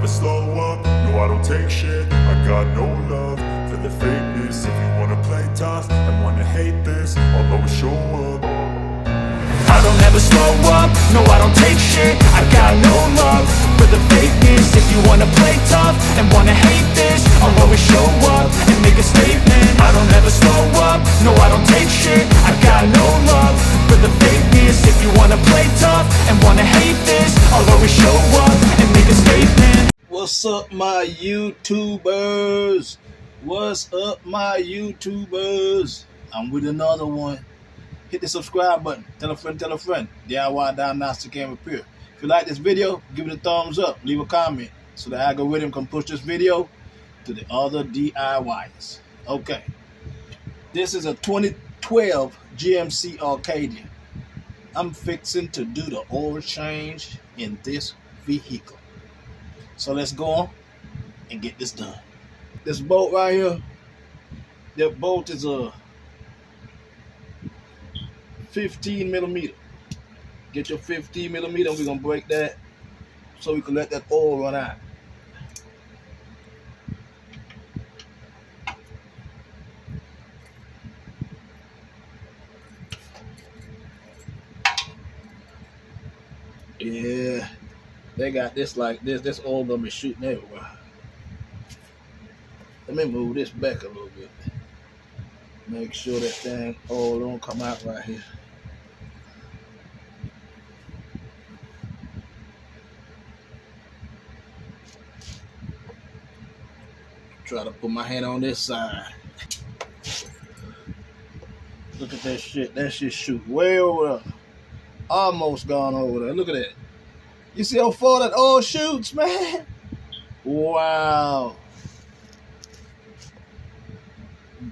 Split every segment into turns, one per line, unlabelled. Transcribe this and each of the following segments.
never slow up, no I don't take shit. I got no love for the fakeness. If you wanna play tough and wanna hate this, I'll always show up. I don't ever slow up, no I don't take shit. I got no love for the fakeness. If you wanna play tough and wanna hate this, I'll always show up and make a statement. I don't ever slow up, no I don't take shit. I got no love for the fakeness. If you wanna play tough and wanna hate this, I'll always show up and make a statement.
What's up, my YouTubers? What's up, my YouTubers? I'm with another one. Hit the subscribe button. Tell a friend, DIY Diagnostic and Repair. If you like this video, give it a thumbs up. Leave a comment so the algorithm can push this video to the other DIYs. Okay. This is a 2012 GMC Arcadia. I'm fixing to do the oil change in this vehicle. So let's go on and get this done. This bolt right here, that bolt is a 15 millimeter. Get your 15 millimeter, and we're gonna break that so we can let that oil run out. Yeah, they got this like this. This oil gonna be shooting everywhere. Let me move this back a little bit. Make sure that thing oil don't come out right here. Try to put my hand on this side. Look at that shit. That shit shoot way over there. Almost gone over there. Look at that. You see how far that oil shoots, man? Wow.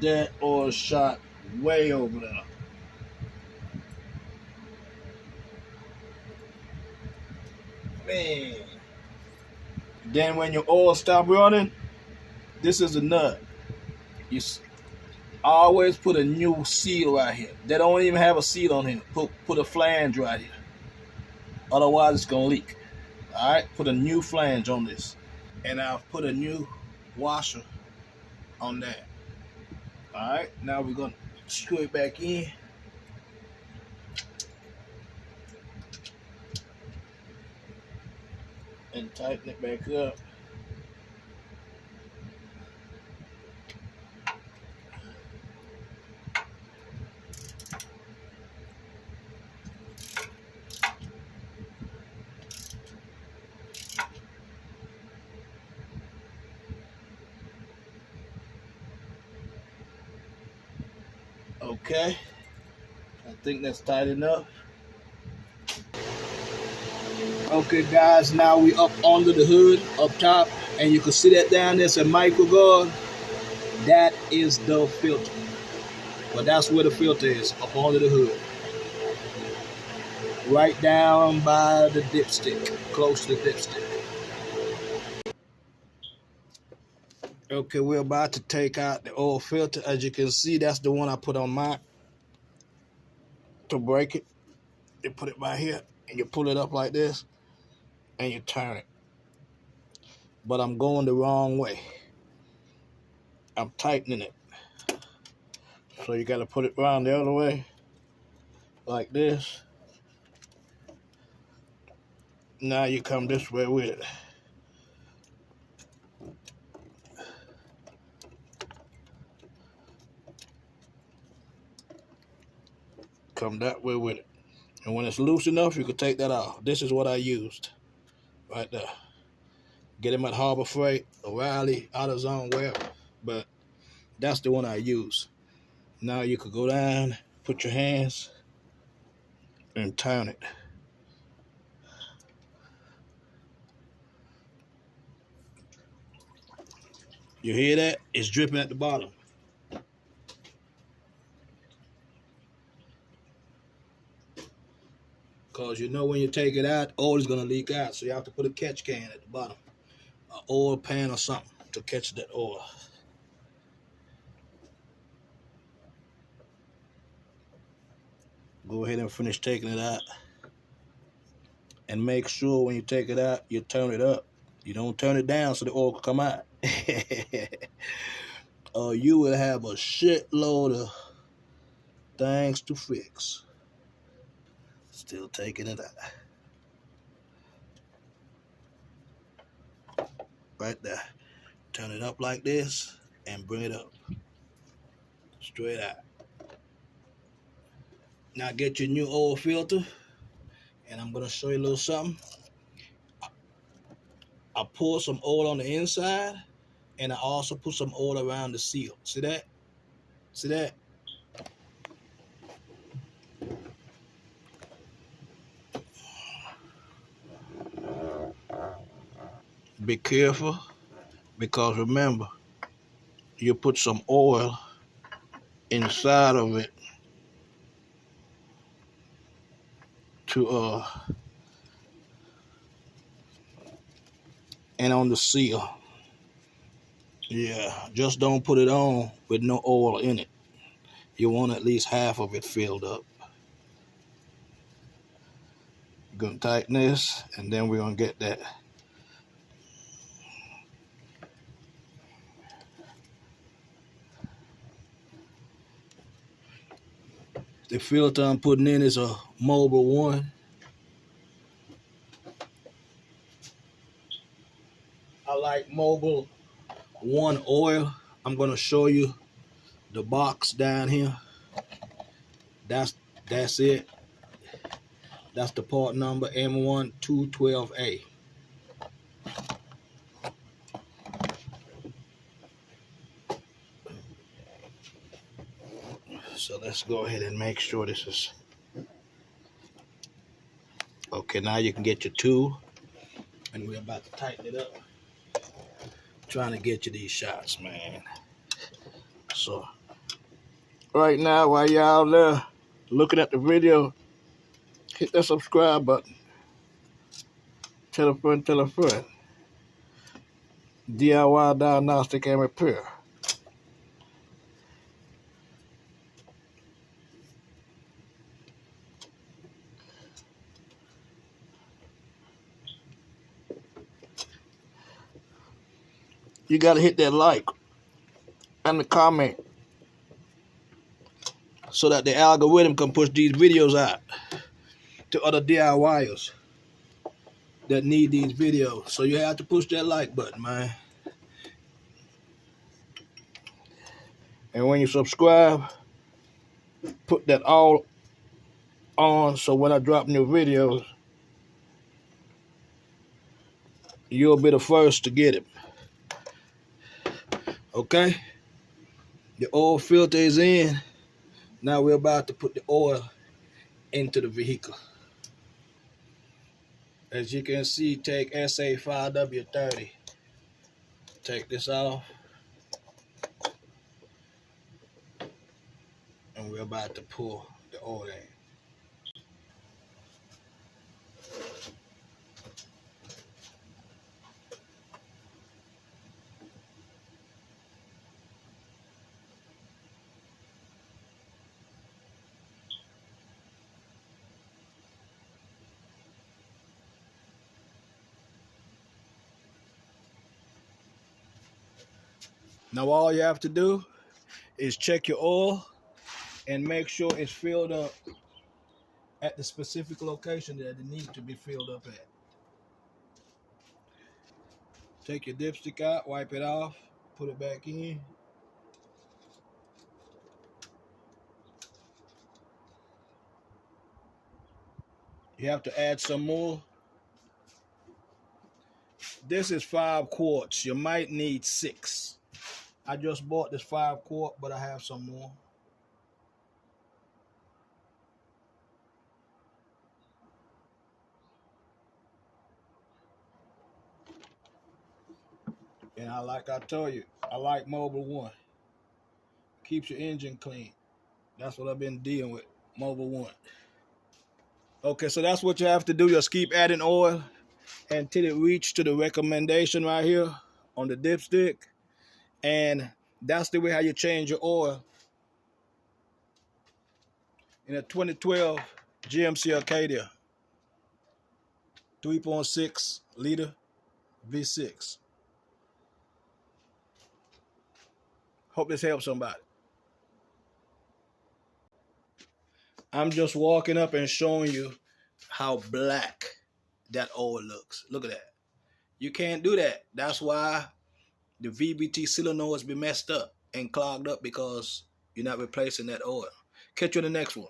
That oil shot way over there. Man. Then when your oil stop running, this is a nut. You always put a new seal right here. They don't even have a seal on here. Put a flange right here. Otherwise it's gonna leak. Alright, put a new flange on this. And I'll put a new washer on that. Alright, now we're gonna screw it back in. And tighten it back up. Okay, I think that's tight enough. Okay guys, now we up under the hood, up top, and you can see that down there's a micro guard. That is the filter. But that's where the filter is, up under the hood. Right down by the dipstick, close to the dipstick. Okay, we're about to take out the oil filter. As you can see, that's the one I put on mine. To break it, you put it right here, and you pull it up like this, and you turn it. But I'm going the wrong way. I'm tightening it. So you gotta put it around the other way, like this. Now you come this way with it. Come that way with it. And when it's loose enough, you can take that off. This is what I used right there. Get them at Harbor Freight, O'Reilly, AutoZone, wherever. But that's the one I use. Now you could go down, put your hands, and turn it. You hear that? It's dripping at the bottom. Because you know when you take it out, oil is going to leak out. So you have to put a catch can at the bottom. An oil pan or something to catch that oil. Go ahead and finish taking it out. And make sure when you take it out, you turn it up You don't turn it down so the oil can come out. Or you will have a shitload of things to fix. Still taking it out. Right there. Turn it up like this and bring it up. Straight out. Now get your new oil filter, and I'm gonna show you a little something. I pour some oil on the inside, and I also put some oil around the seal. See that? See that? Be careful, because remember, you put some oil inside of it to and on the seal. Yeah, just don't put it on with no oil in it. You want at least half of it filled up. You're gonna tighten this, and then we're gonna get that. The filter I'm putting in is a Mobile 1. I like Mobile 1 oil. I'm gonna show you the box down here. That's it. That's the part number M1212A. So let's go ahead and make sure this is okay. Now you can get your tool, and we're about to tighten it up. Trying to get you these shots, man. So right now, while y'all there looking at the video, hit that subscribe button. Tell a friend, tell a friend. DIY diagnostic and repair. You gotta hit that like and the comment so that the algorithm can push these videos out to other DIYers that need these videos. So you have to push that like button, man. And when you subscribe, put that all on so when I drop new videos, you'll be the first to get it. Okay? The oil filter is in. Now we're about to put the oil into the vehicle. As you can see, take SA5W30. Take this off. And we're about to pour the oil in. Now all you have to do is check your oil and make sure it's filled up at the specific location that it needs to be filled up at. Take your dipstick out, wipe it off, put it back in. You have to add some more. This is 5 quarts. You might need 6. I just bought this 5 quart, but I have some more. And like I told you, I like Mobile 1. Keeps your engine clean. That's what I've been dealing with, Mobile 1. Okay, so that's what you have to do. Just keep adding oil until it reaches to the recommendation right here on the dipstick. And that's the way how you change your oil in a 2012 GMC Arcadia 3.6 liter. V6. Hope this helps somebody. I'm just walking up and showing you how black that oil looks. Look at that. You can't do that. That's why the VBT solenoids be messed up and clogged up, because you're not replacing that oil. Catch you in the next one.